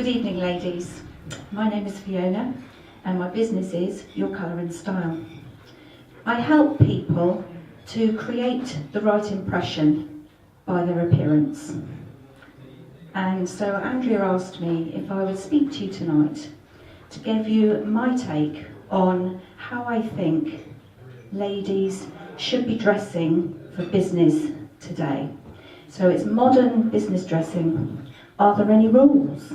Good evening, ladies. My name is Fiona and my business is Your Colour and Style. I help people to create the right impression by their appearance. And so Andrea asked me if I would speak to you tonight to give you my take on how I think ladies should be dressing for business today. So it's modern business dressing. Are there any rules?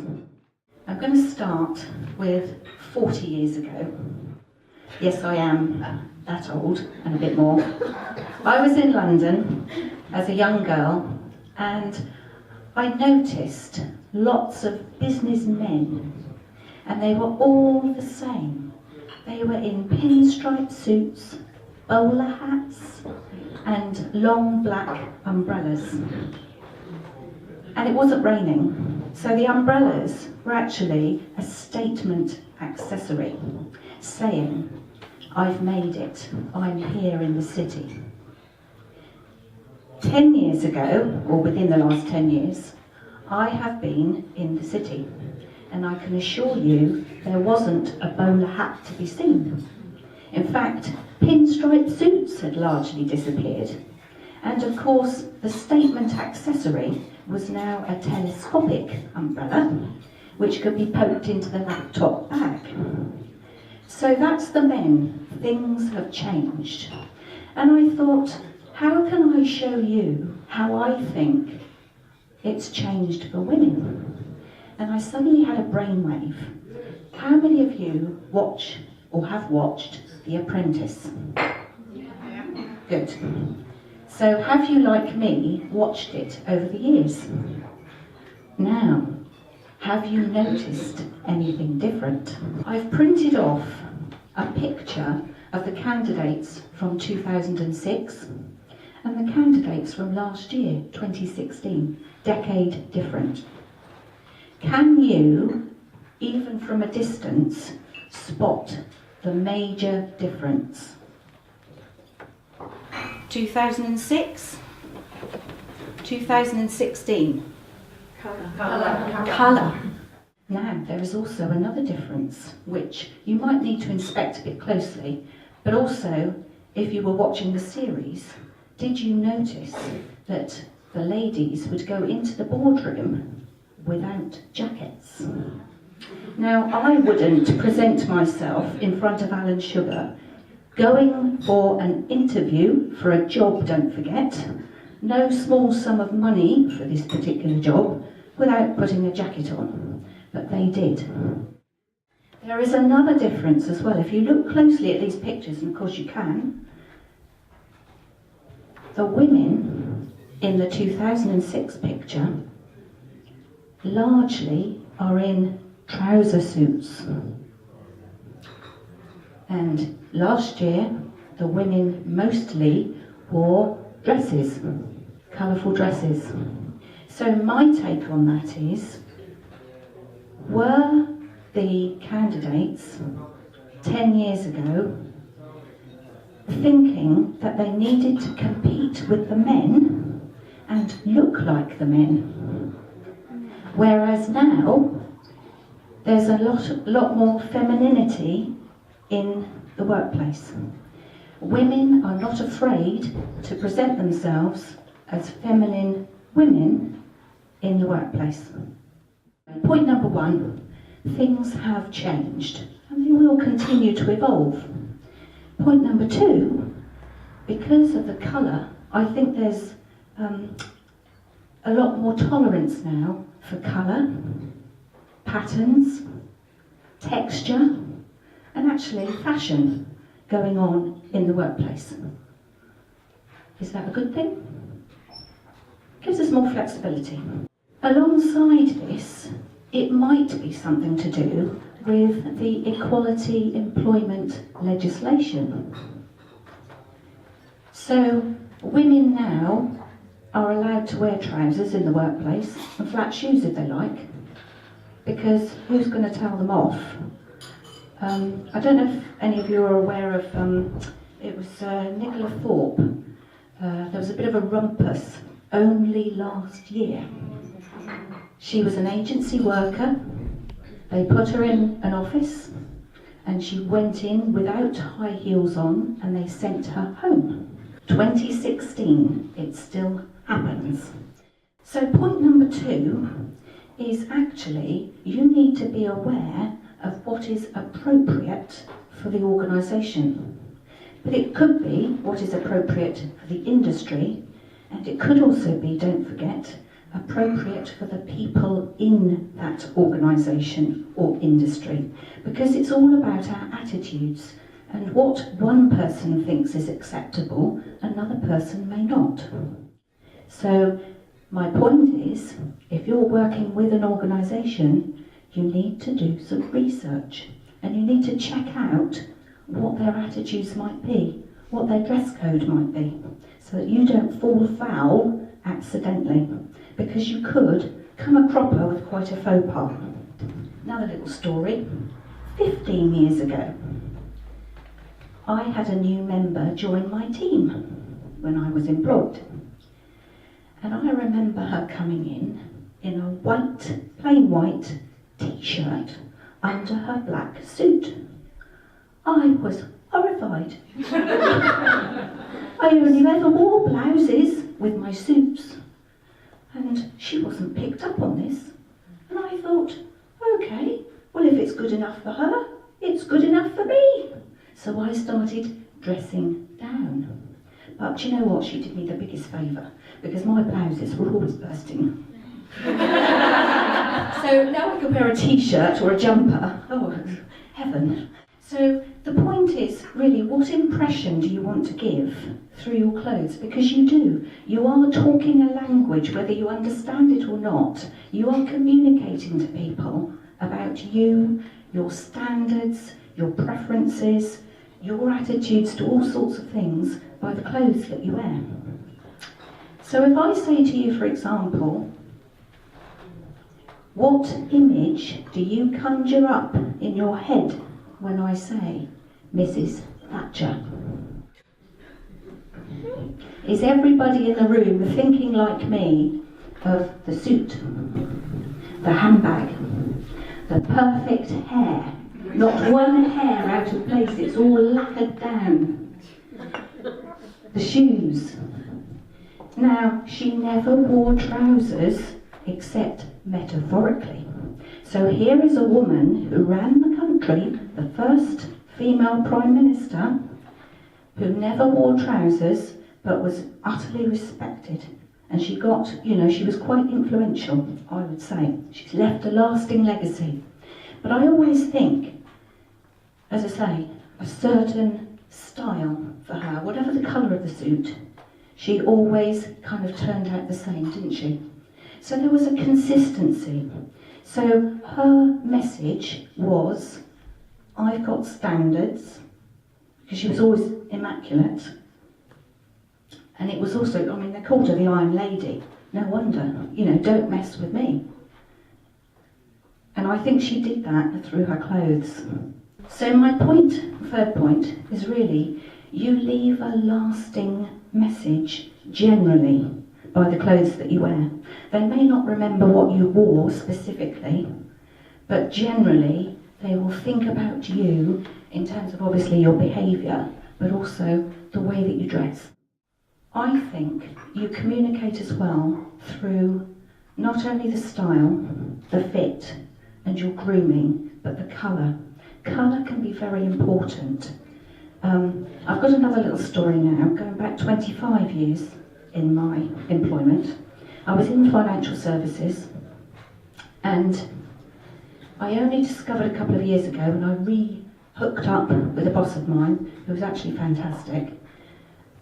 I'm going to start with 40 years ago. Yes, I am that old and a bit more. I was in London as a young girl and I noticed lots of businessmen, and they were all the same. They were in pinstripe suits, bowler hats and long black umbrellas. And it wasn't raining, so the umbrellas were actually a statement accessory, saying, I've made it, I'm here in the city. 10 years ago, or within the last 10 years, I have been in the city, and I can assure you there wasn't a bowler hat to be seen. In fact, pinstripe suits had largely disappeared. And of course, the statement accessory was now a telescopic umbrella, which could be poked into the laptop bag. So that's the men. Things have changed. And I thought, how can I show you how I think it's changed for women? And I suddenly had a brainwave. How many of you watch or have watched The Apprentice? Good. So have you, like me, watched it over the years? Now, have you noticed anything different? I've printed off a picture of the candidates from 2006 and the candidates from last year, 2016, decade different. Can you, even from a distance, spot the major difference? 2006, 2016. Colour. Now, there is also another difference, which you might need to inspect a bit closely, but also, if you were watching the series, did you notice that the ladies would go into the boardroom without jackets? Now, I wouldn't present myself in front of Alan Sugar going for an interview for a job, don't forget, no small sum of money for this particular job, without putting a jacket on. But they did. There is another difference as well. If you look closely at these pictures, and of course you can, the women in the 2006 picture largely are in trouser suits. And last year, the women mostly wore dresses, colourful dresses. So my take on that is, were the candidates 10 years ago thinking that they needed to compete with the men and look like the men? Whereas now, there's a lot more femininity in the workplace. Women are not afraid to present themselves as feminine women in the workplace. Point number one, things have changed and they will continue to evolve. Point number two, because of the colour, I think there's a lot more tolerance now for colour, patterns, texture, and actually fashion going on in the workplace. Is that a good thing? Gives us more flexibility. Alongside this, it might be something to do with the equality employment legislation. So women now are allowed to wear trousers in the workplace and flat shoes if they like, because who's going to tell them off? I don't know if any of you are aware of, it was Nicola Thorpe. There was a bit of a rumpus only last year. She was an agency worker They put her in an office and she went in without high heels on and they sent her home. 2016, it still happens. So point number 2 is actually you need to be aware of what is appropriate for the organisation. But it could be what is appropriate for the industry, and it could also be, don't forget, appropriate for the people in that organisation or industry, because it's all about our attitudes, and what one person thinks is acceptable, another person may not. So my point is, if you're working with an organisation, you need to do some research, and you need to check out what their attitudes might be, what their dress code might be, so that you don't fall foul accidentally, because you could come a cropper with quite a faux pas. Another little story. 15 years ago, I had a new member join my team when I was employed. And I remember her coming in a white, plain white t-shirt under her black suit. I was horrified. I only ever wore blouses with my suits, and she wasn't picked up on this. And I thought, okay, well, if it's good enough for her, it's good enough for me. So I started dressing down. But you know what? She did me the biggest favour, because my blouses were always bursting. So now I can wear a t-shirt or a jumper. Oh, heaven. So the point is, really, what impression do you want to give through your clothes? Because you do. You are talking a language, whether you understand it or not. You are communicating to people about you, your standards, your preferences, your attitudes to all sorts of things by the clothes that you wear. So if I say to you, for example, what image do you conjure up in your head when I say Mrs. Thatcher? Is everybody in the room thinking like me of the suit, the handbag, the perfect hair, not one hair out of place, it's all lacquered down, the shoes? Now, she never wore trousers except metaphorically. So here is a woman who ran the country, the first female Prime Minister, who never wore trousers but was utterly respected. And she got, she was quite influential, I would say. She's left a lasting legacy. But I always think, as I say, a certain style for her, whatever the colour of the suit, she always kind of turned out the same, didn't she? So there was a consistency. So her message was, I've got standards, because she was always immaculate. And it was also, they called her the Iron Lady. No wonder, don't mess with me. And I think she did that through her clothes. So my third point, is really, you leave a lasting message generally by the clothes that you wear. They may not remember what you wore specifically, but generally they will think about you in terms of obviously your behaviour, but also the way that you dress. I think you communicate as well through not only the style, the fit, and your grooming, but the colour. Colour can be very important. I've got another little story now, going back 25 years in my employment. I was in financial services, and I only discovered a couple of years ago when I hooked up with a boss of mine who was actually fantastic,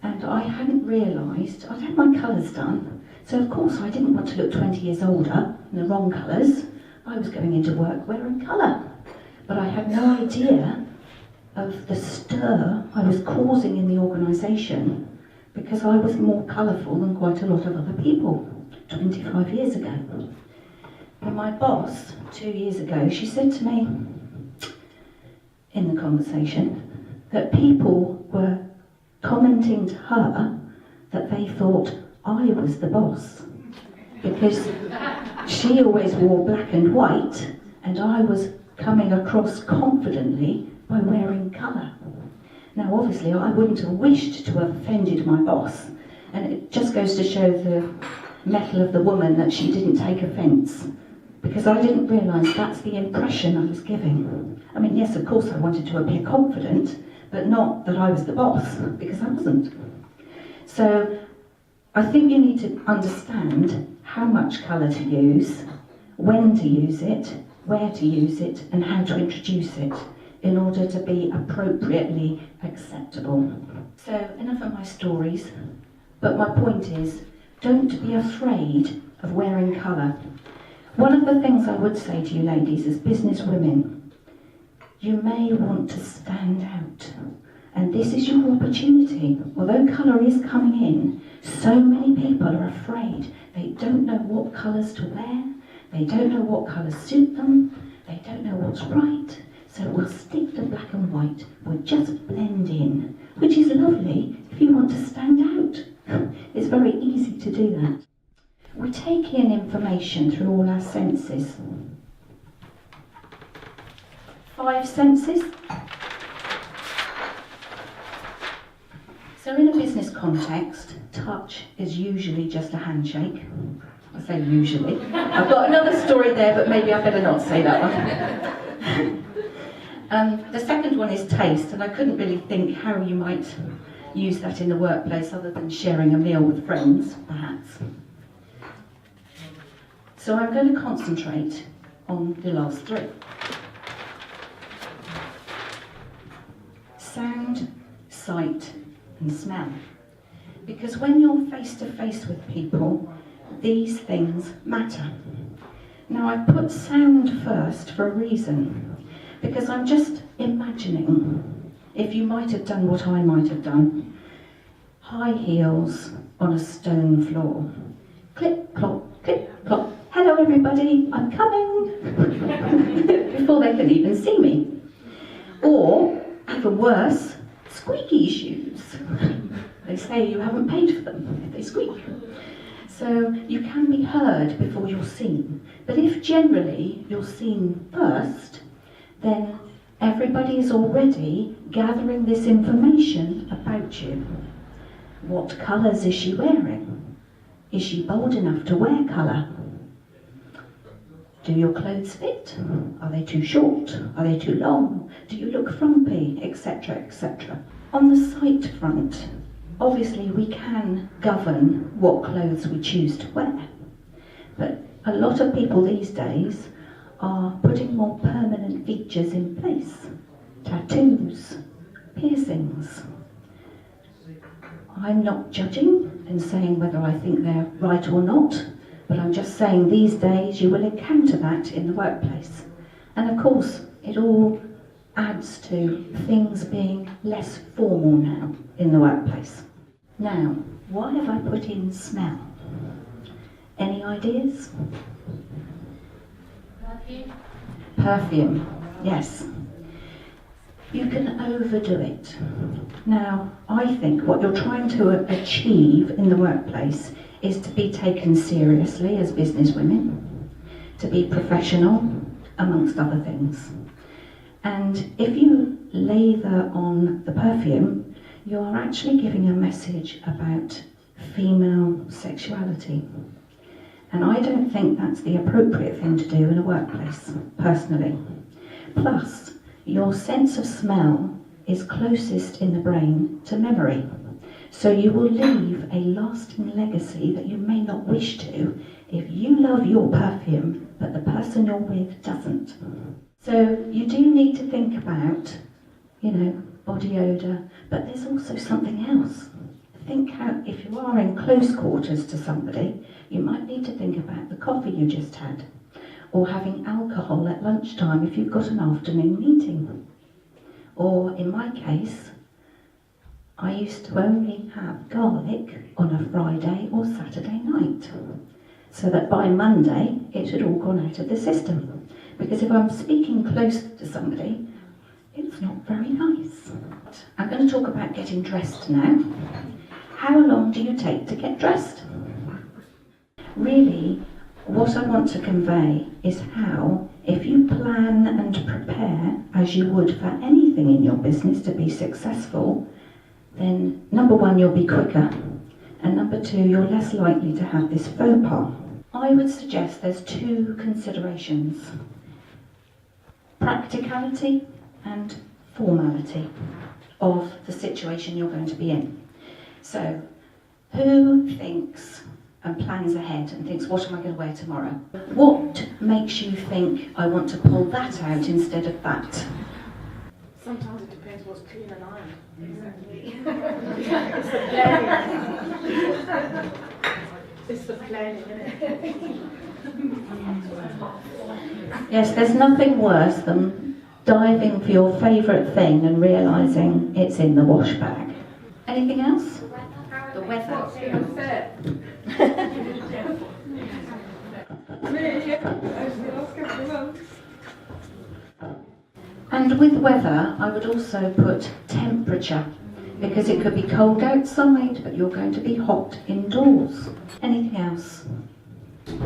and I hadn't realised, I'd had my colours done, so of course I didn't want to look 20 years older in the wrong colours. I was going into work wearing colour, but I had no idea of the stir I was causing in the organisation, because I was more colourful than quite a lot of other people 25 years ago. And my boss, 2 years ago, she said to me in the conversation that people were commenting to her that they thought I was the boss, because she always wore black and white and I was coming across confidently by wearing colour. Now obviously I wouldn't have wished to have offended my boss, and it just goes to show the mettle of the woman that she didn't take offence, because I didn't realise that's the impression I was giving. I mean, yes, of course I wanted to appear confident, but not that I was the boss, because I wasn't. So I think you need to understand how much colour to use, when to use it, where to use it, and how to introduce it in order to be appropriately acceptable. So enough of my stories, but my point is, don't be afraid of wearing colour. One of the things I would say to you ladies as business women, you may want to stand out, and this is your opportunity. Although colour is coming in, so many people are afraid. They don't know what colours to wear, they don't know what colours suit them, they don't know what's right, so we'll stick to black and white, we'll just blend in, which is lovely if you want to stand out. It's very easy to do that. We take in information through all our senses. 5 senses. So in a business context, touch is usually just a handshake. I say usually. I've got another story there, but maybe I better not say that one. The second one is taste, and I couldn't really think how you might use that in the workplace other than sharing a meal with friends, perhaps. So I'm going to concentrate on the last 3. Sound, sight, and smell. Because when you're face to face with people, these things matter. Now I've put sound first for a reason, because I'm just imagining if you might have done what I might have done. High heels on a stone floor. Clip, clop, hello everybody, I'm coming, before they can even see me. Or, even worse, squeaky shoes. They say you haven't paid for them if they squeak. So you can be heard before you're seen. But if generally you're seen first, then everybody is already gathering this information about you. What colours is she wearing? Is she bold enough to wear colour? Do your clothes fit? Are they too short? Are they too long? Do you look frumpy? Etc, etc. On the sight front, obviously we can govern what clothes we choose to wear. But a lot of people these days are putting more permanent features in place. Tattoos, piercings. I'm not judging and saying whether I think they're right or not, but I'm just saying these days you will encounter that in the workplace. And of course, it all adds to things being less formal now in the workplace. Now, why have I put in smell? Any ideas? Perfume, yes. You can overdo it. Now, I think what you're trying to achieve in the workplace is to be taken seriously as businesswomen, to be professional, amongst other things. And if you lather on the perfume, you are actually giving a message about female sexuality. And I don't think that's the appropriate thing to do in a workplace, personally. Plus, your sense of smell is closest in the brain to memory. So you will leave a lasting legacy that you may not wish to if you love your perfume, but the person you're with doesn't. So you do need to think about, body odour, but there's also something else. Think how, if you are in close quarters to somebody, you might need to think about the coffee you just had, or having alcohol at lunchtime if you've got an afternoon meeting. Or in my case, I used to only have garlic on a Friday or Saturday night, so that by Monday it had all gone out of the system. Because if I'm speaking close to somebody, it's not very nice. I'm going to talk about getting dressed now. How long do you take to get dressed? Really, what I want to convey is how if you plan and prepare as you would for anything in your business to be successful, then number one, you'll be quicker, and number two, you're less likely to have this faux pas. I would suggest there's two considerations: practicality and formality of the situation you're going to be in. So, who thinks and plans ahead and thinks, what am I going to wear tomorrow? What makes you think, I want to pull that out instead of that? Sometimes it depends what's clean and ironed. Exactly. It's the planning, isn't it? Yes, there's nothing worse than diving for your favourite thing and realising it's in the wash bag. Anything else? The weather. And with weather, I would also put temperature, because it could be cold outside, but you're going to be hot indoors. Anything else? It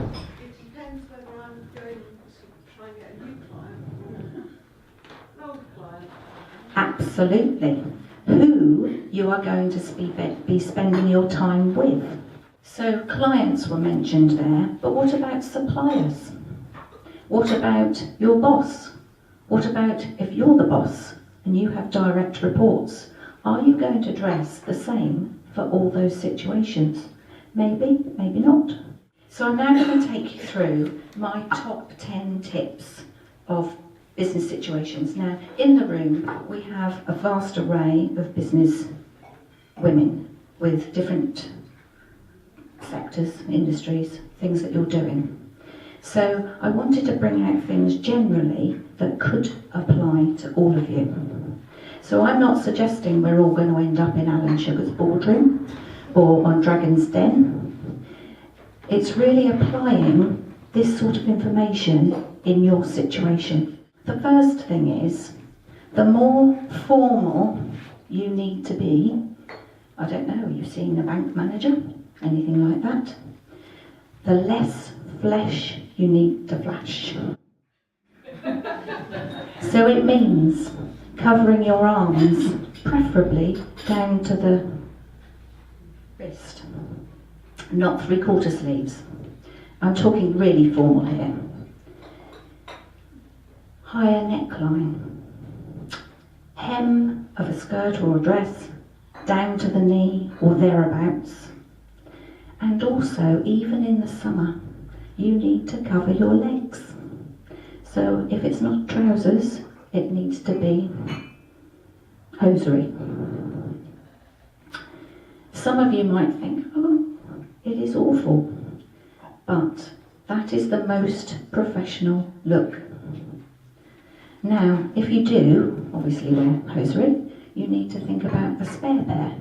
depends whether I'm going to try and get a new client or an old client. Absolutely. Who you are going to be spending your time with. So clients were mentioned there, but what about suppliers? What about your boss? What about if you're the boss and you have direct reports? Are you going to dress the same for all those situations? Maybe, maybe not. So I'm now going to take you through my top 10 tips of business situations. Now, in the room, we have a vast array of business women with different sectors, industries, things that you're doing. So I wanted to bring out things generally that could apply to all of you. So I'm not suggesting we're all going to end up in Alan Sugar's boardroom or on Dragon's Den. It's really applying this sort of information in your situation. The first thing is, the more formal you need to be, I don't know, you've seen a bank manager, anything like that, the less flesh you need to flash. So it means covering your arms, preferably down to the wrist, not 3/4 sleeves. I'm talking really formal here. Higher neckline, hem of a skirt or a dress down to the knee or thereabouts. And also, even in the summer, you need to cover your legs. So if it's not trousers, it needs to be hosiery. Some of you might think, oh, it is awful, but that is the most professional look. Now, if you do, obviously wear hosiery, you need to think about a spare pair,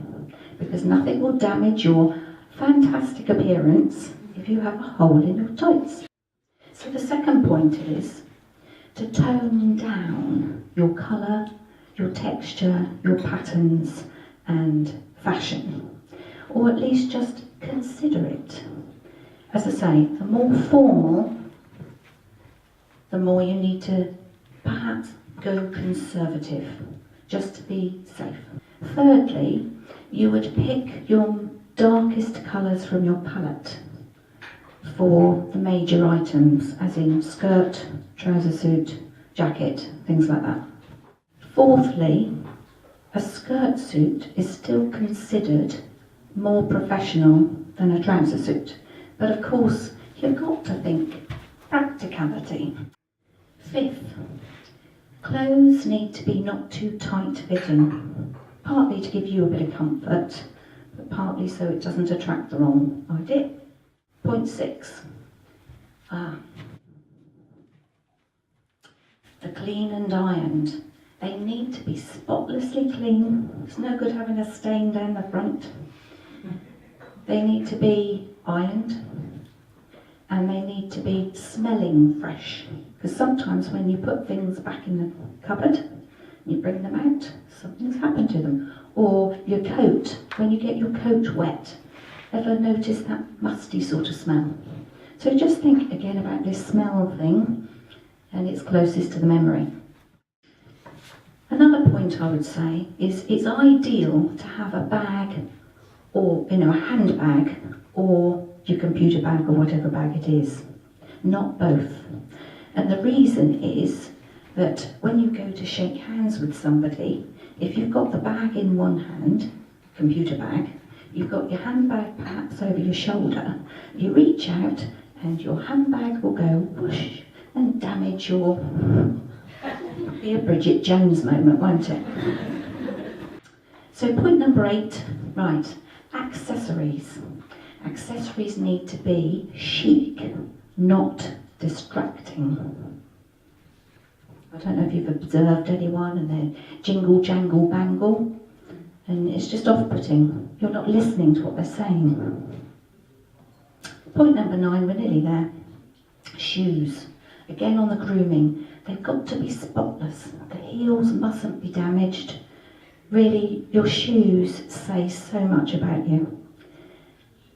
because nothing will damage your fantastic appearance if you have a hole in your tights. So the second point is to tone down your colour, your texture, your patterns and fashion, or at least just consider it. As I say, the more formal, the more you need to perhaps go conservative, just to be safe. Thirdly, you would pick your darkest colours from your palette for the major items, as in skirt, trouser suit, jacket, things like that. Fourthly, a skirt suit is still considered more professional than a trouser suit, but of course you've got to think practicality. Fifth, clothes need to be not too tight fitting, partly to give you a bit of comfort, but partly so it doesn't attract the wrong idea. Point 6. The clean and ironed. They need to be spotlessly clean. It's no good having a stain down the front. They need to be ironed, and they need to be smelling fresh. Because sometimes when you put things back in the cupboard, you bring them out, something's happened to them. Or your coat, when you get your coat wet, ever notice that musty sort of smell? So just think again about this smell thing, and it's closest to the memory. Another point I would say is it's ideal to have a bag or a handbag or your computer bag or whatever bag it is, not both. And the reason is that when you go to shake hands with somebody, if you've got the bag in one hand, computer bag, you've got your handbag perhaps over your shoulder, you reach out and your handbag will go whoosh and damage your... be a Bridget Jones moment, won't it? So point number 8, right, accessories. Accessories need to be chic, not distracting. I don't know if you've observed anyone and they're jingle, jangle, bangle, and it's just off-putting. You're not listening to what they're saying. Point number 9, we're nearly there. Shoes. Again on the grooming, they've got to be spotless. The heels mustn't be damaged. Really, your shoes say so much about you.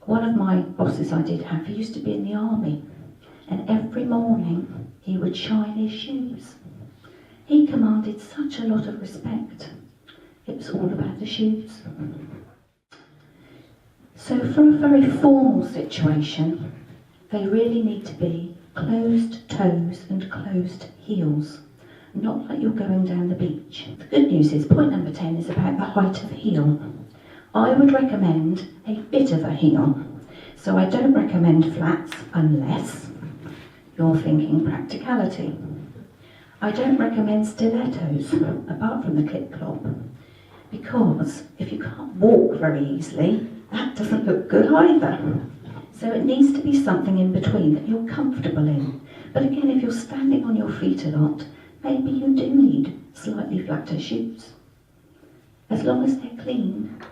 One of my bosses I did have, he used to be in the army, and every morning he would shine his shoes. He commanded such a lot of respect. It was all about the shoes. So for a very formal situation, they really need to be closed toes and closed heels, not like you're going down the beach. The good news is point number 10 is about the height of heel. I would recommend a bit of a heel, so I don't recommend flats unless you're thinking practicality. I don't recommend stilettos, apart from the clip-clop, because if you can't walk very easily, that doesn't look good either. So it needs to be something in between that you're comfortable in. But again, if you're standing on your feet a lot, maybe you do need slightly flatter shoes, as long as they're clean.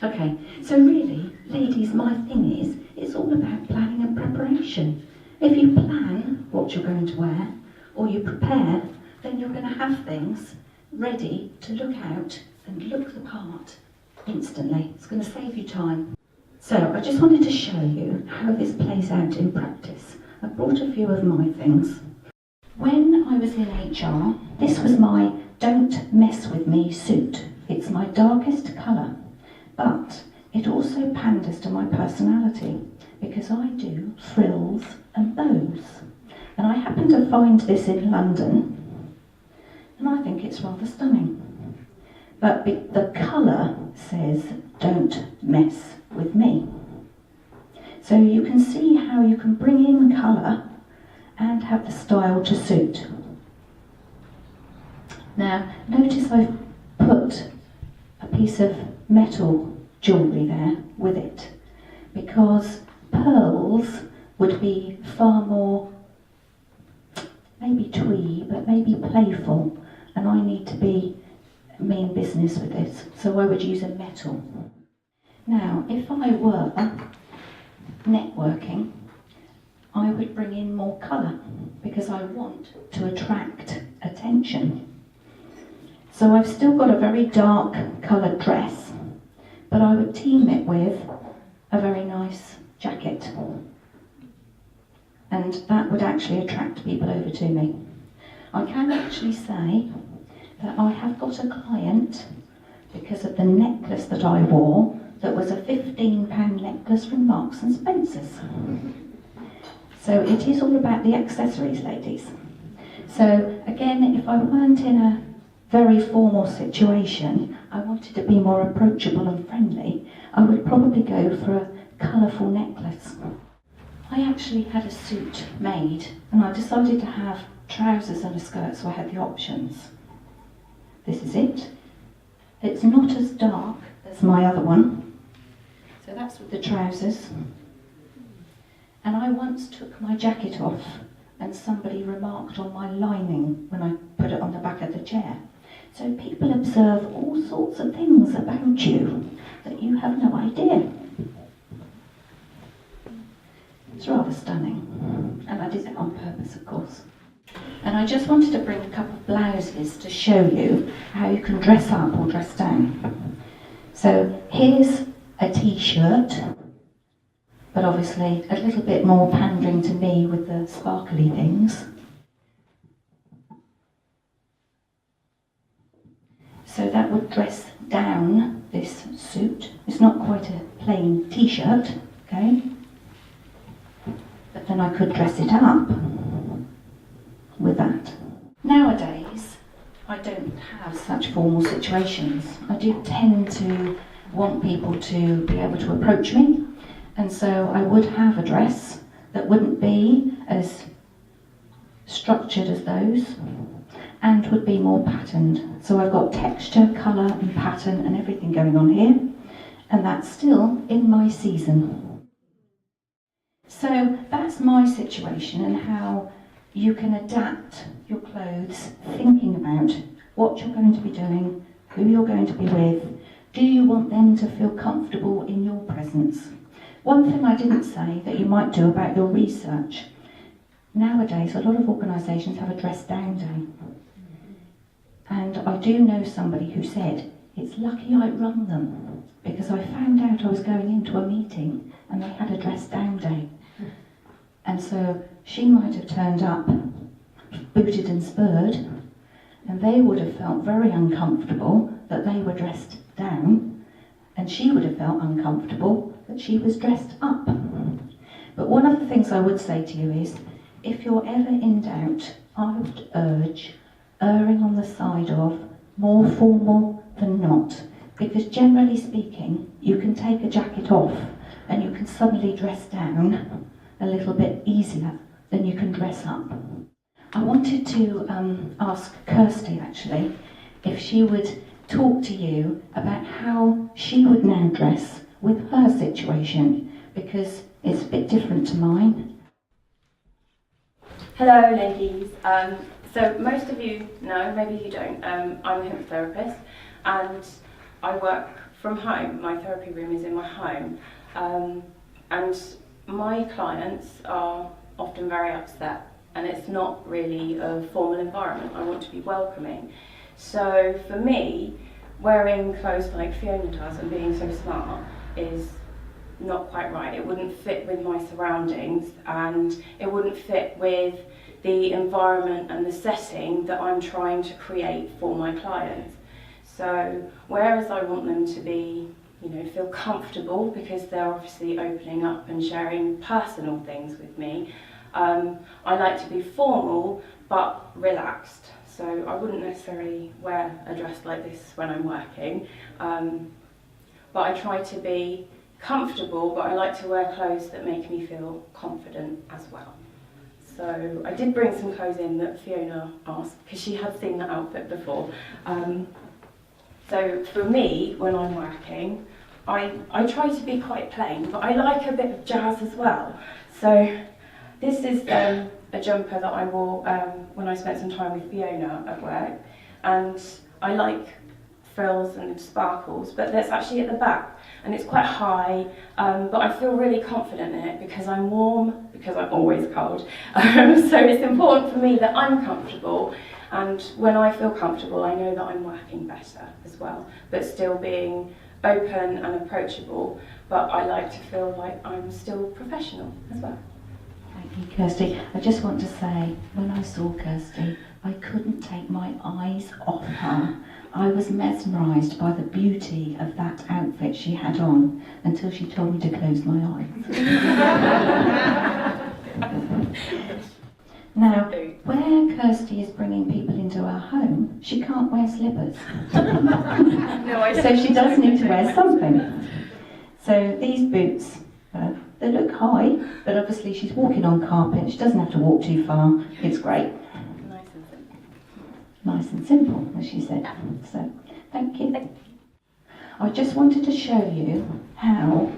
Okay, so really, ladies, my thing is, it's all about planning and preparation. If you plan what you're going to wear, or you prepare, then you're going to have things ready to look out and look the part instantly. It's going to save you time. So I just wanted to show you how this plays out in practice. I brought a few of my things. When I was in HR, this was my Don't Mess With Me suit. It's my darkest colour, but it also panders to my personality because I do frills and bows. And I happened to find this in London, and I think it's rather stunning. But the colour says, don't mess with me. So you can see how you can bring in colour and have the style to suit. Now, notice I've put a piece of metal jewellery there with it, because pearls would be far more, maybe twee, but maybe playful, and I need to be mean business with this, so I would use a metal. Now, if I were networking, I would bring in more colour because I want to attract attention. So I've still got a very dark coloured dress, but I would team it with a very nice jacket, and that would actually attract people over to me. I can actually say that I have got a client, because of the necklace that I wore, that was a £15 necklace from Marks and Spencer's. So it is all about the accessories, ladies. So again, if I weren't in a very formal situation, I wanted to be more approachable and friendly, I would probably go for a colourful necklace. I actually had a suit made, and I decided to have trousers and a skirt, so I had the options. This is it. It's not as dark as my other one. So that's with the trousers. And I once took my jacket off and somebody remarked on my lining when I put it on the back of the chair. So people observe all sorts of things about you that you have no idea. It's rather stunning. And I did it on purpose, of course. And I just wanted to bring a couple of blouses to show you how you can dress up or dress down. So here's a t-shirt, but obviously a little bit more pandering to me with the sparkly things. So that would dress down this suit. It's not quite a plain t-shirt, okay? But then I could dress it up with that. Nowadays, I don't have such formal situations. I do tend to want people to be able to approach me, and so I would have a dress that wouldn't be as structured as those and would be more patterned. So I've got texture, colour and pattern and everything going on here, and that's still in my season. So that's my situation and how you can adapt your clothes, thinking about what you're going to be doing, who you're going to be with. Do you want them to feel comfortable in your presence? One thing I didn't say that you might do about your research. Nowadays, a lot of organisations have a dress down day. And I do know somebody who said, it's lucky I rung them, because I found out I was going into a meeting and they had a dress down day. And so she might have turned up booted and spurred, and they would have felt very uncomfortable that they were dressed down, and she would have felt uncomfortable that she was dressed up. But one of the things I would say to you is, if you're ever in doubt, I would urge erring on the side of more formal than not, because generally speaking, you can take a jacket off and you can suddenly dress down a little bit easier than you can dress up. I wanted to ask Kirsty actually if she would talk to you about how she would now dress with her situation, because it's a bit different to mine. Hello ladies, so most of you know, maybe you don't, I'm a hypnotherapist and I work from home. My therapy room is in my home, and my clients are often very upset, and it's not really a formal environment. I want to be welcoming. So for me, wearing clothes like Fiona does and being so smart is not quite right. It wouldn't fit with my surroundings, and it wouldn't fit with the environment and the setting that I'm trying to create for my clients. So whereas I want them to be, feel comfortable because they're obviously opening up and sharing personal things with me, I like to be formal but relaxed. So I wouldn't necessarily wear a dress like this when I'm working, but I try to be comfortable, but I like to wear clothes that make me feel confident as well. So I did bring some clothes in that Fiona asked, because she had seen that outfit before. So for me, when I'm working, I try to be quite plain, but I like a bit of jazz as well. So this is a jumper that I wore when I spent some time with Fiona at work, and I like frills and sparkles, but that's actually at the back, and it's quite high, but I feel really confident in it because I'm warm, because I'm always cold. So it's important for me that I'm comfortable, and when I feel comfortable, I know that I'm working better as well, but still being open and approachable, but I like to feel like I'm still professional as well. Thank you, Kirsty. I just want to say, when I saw Kirsty, I couldn't take my eyes off her. I was mesmerised by the beauty of that outfit she had on until she told me to close my eyes. Now, where Kirsty is bringing people into her home, she can't wear slippers. So she does need to wear something. So these boots, they look high, but obviously she's walking on carpet. She doesn't have to walk too far. It's great. Nice and simple, as she said. So, thank you. I just wanted to show you how,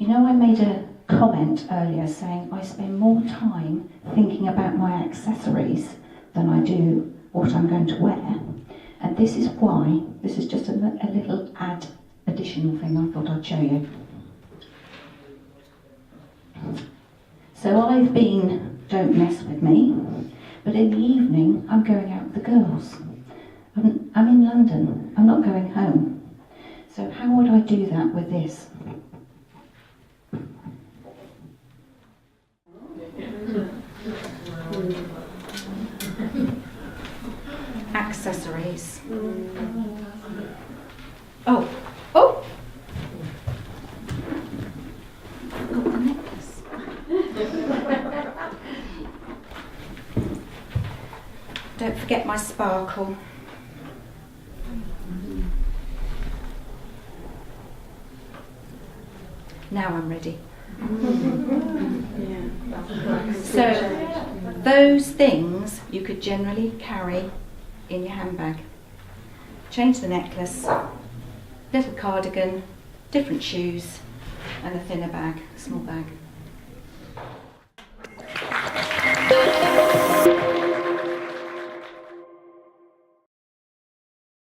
I made a comment earlier saying I spend more time thinking about my accessories than I do what I'm going to wear. And this is why. This is just a little additional thing I thought I'd show you. So I've been, don't mess with me, but in the evening I'm going out with the girls. I'm in London, I'm not going home. So how would I do that with this? Accessories. forget my sparkle. Now I'm ready. So those things you could generally carry in your handbag. Change the necklace, little cardigan, different shoes, and a thinner bag, a small bag.